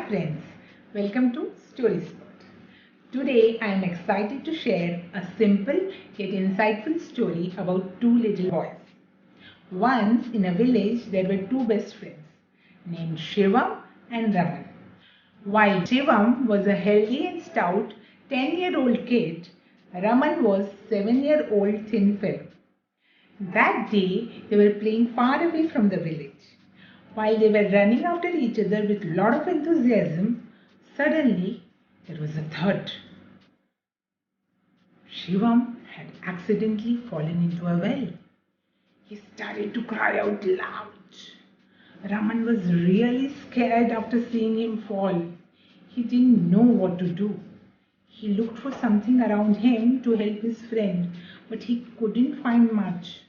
friends, welcome to Story Spot. Today I am excited to share a simple yet insightful story about two little boys. Once in a village there were two best friends named Shivam and Raman. While Shivam was a healthy and stout 10-year-old kid, Raman was 7-year-old thin fellow. That day they were playing far away from the village. While they were running after each other with a lot of enthusiasm, suddenly there was a thud. Shivam had accidentally fallen into a well. He started to cry out loud. Raman was really scared after seeing him fall. He didn't know what to do. He looked for something around him to help his friend, but he couldn't find much.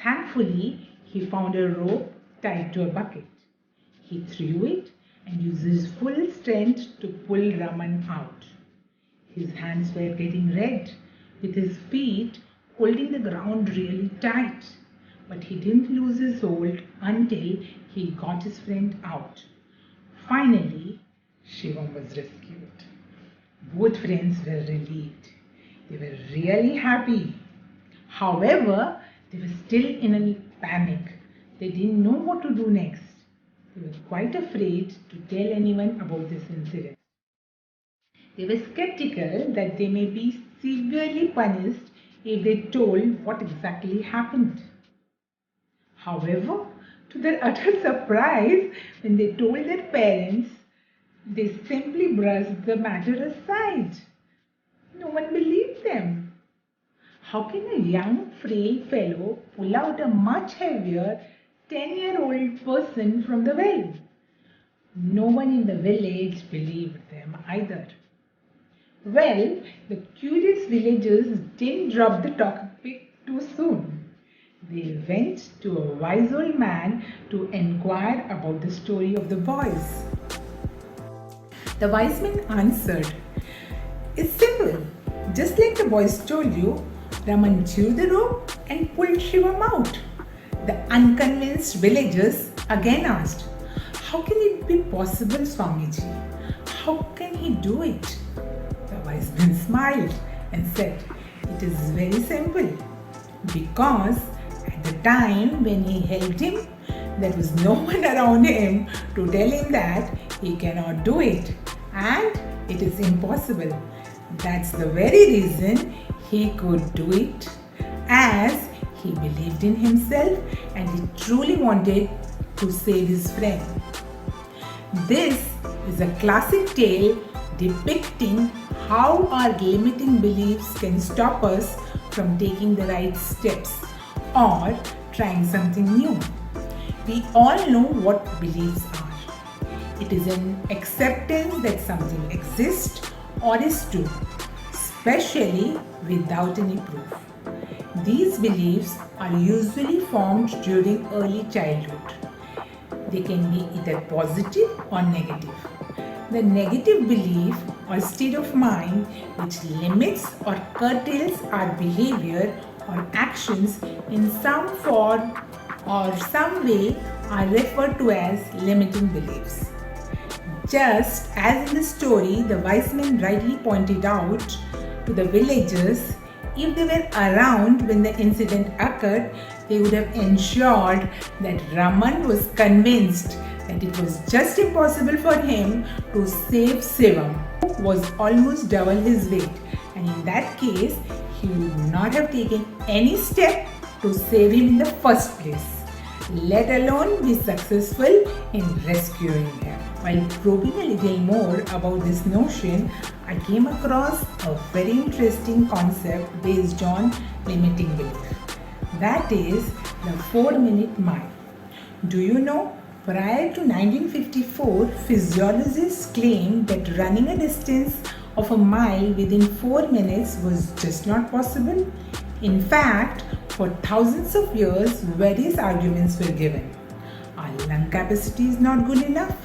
Thankfully, he found a rope tied to a bucket. He threw it and used his full strength to pull Raman out. His hands were getting red, with his feet holding the ground really tight. But he didn't lose his hold until he got his friend out. Finally, Shivam was rescued. Both friends were relieved. They were really happy. However, they were still in a panic. They didn't know what to do next. They were quite afraid to tell anyone about this incident. They were skeptical that they may be severely punished if they told what exactly happened. However, to their utter surprise, when they told their parents, they simply brushed the matter aside. No one believed them. How can a young, frail fellow pull out a much heavier 10-year-old person from the well? No one in the village believed them either. Well, the curious villagers didn't drop the topic too soon. They went to a wise old man to inquire about the story of the boys. The wise man answered, "It's simple. Just like the boys told you, Raman drew the rope and pulled Shivam out." The unconvinced villagers again asked, "How can it be possible, Swamiji? How can he do it?" The wise man smiled and said, "It is very simple. Because at the time when he helped him, there was no one around him to tell him that he cannot do it and it is impossible. That's the very reason he could do it, as he believed in himself and he truly wanted to save his friend." This is a classic tale depicting how our limiting beliefs can stop us from taking the right steps or trying something new. We all know what beliefs are. It is an acceptance that something exists or is true, especially without any proof. These beliefs are usually formed during early childhood. They can be either positive or negative. The negative belief or state of mind which limits or curtails our behavior or actions in some form or some way are referred to as limiting beliefs. Just as in the story, the wise man rightly pointed out to the villagers, if they were around when the incident occurred, they would have ensured that Raman was convinced that it was just impossible for him to save Shivam, who was almost double his weight, and in that case, he would not have taken any step to save him in the first place, let alone be successful in rescuing him. While probing a little more about this notion, I came across a very interesting concept based on limiting belief. That is the 4-minute mile. Do you know, prior to 1954, physiologists claimed that running a distance of a mile within 4 minutes was just not possible. In fact, for thousands of years, various arguments were given. Our lung capacity is not good enough.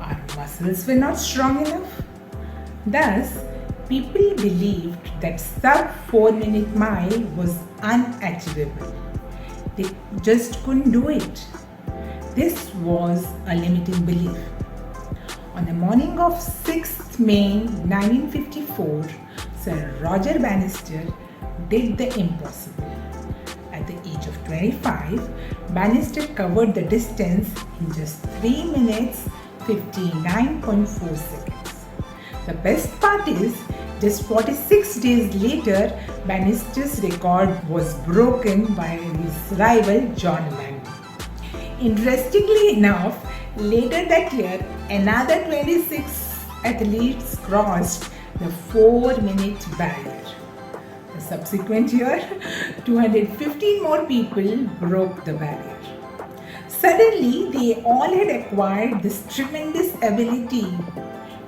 Our muscles were not strong enough. Thus, people believed that sub 4-minute mile was unachievable. They just couldn't do it. This was a limiting belief. On the morning of 6th May 1954, Sir Roger Bannister did the impossible. At the age of 25, Bannister covered the distance in just 3 minutes 59.4 seconds. The best part is, just 46 days later, Bannister's record was broken by his rival John Lang. Interestingly enough, later that year, another 26 athletes crossed the 4-minute barrier. The subsequent year, 215 more people broke the barrier. Suddenly, they all had acquired this tremendous ability,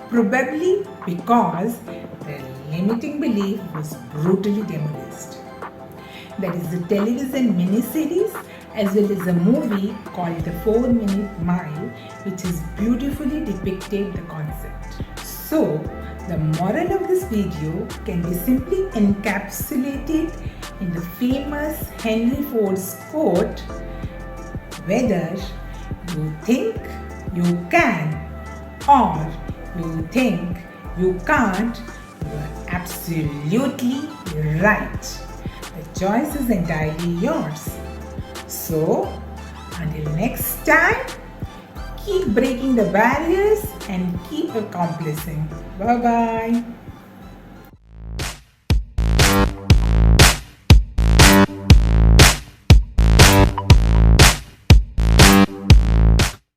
probably because their limiting belief was brutally demolished. There is a television miniseries as well as a movie called The 4-Minute Mile, which has beautifully depicted the concept. So, the moral of this video can be simply encapsulated in the famous Henry Ford's quote, whether you think you can or you think you can't, you are absolutely right. The choice is entirely yours. So, until next time, keep breaking the barriers and keep accomplishing. Bye-bye.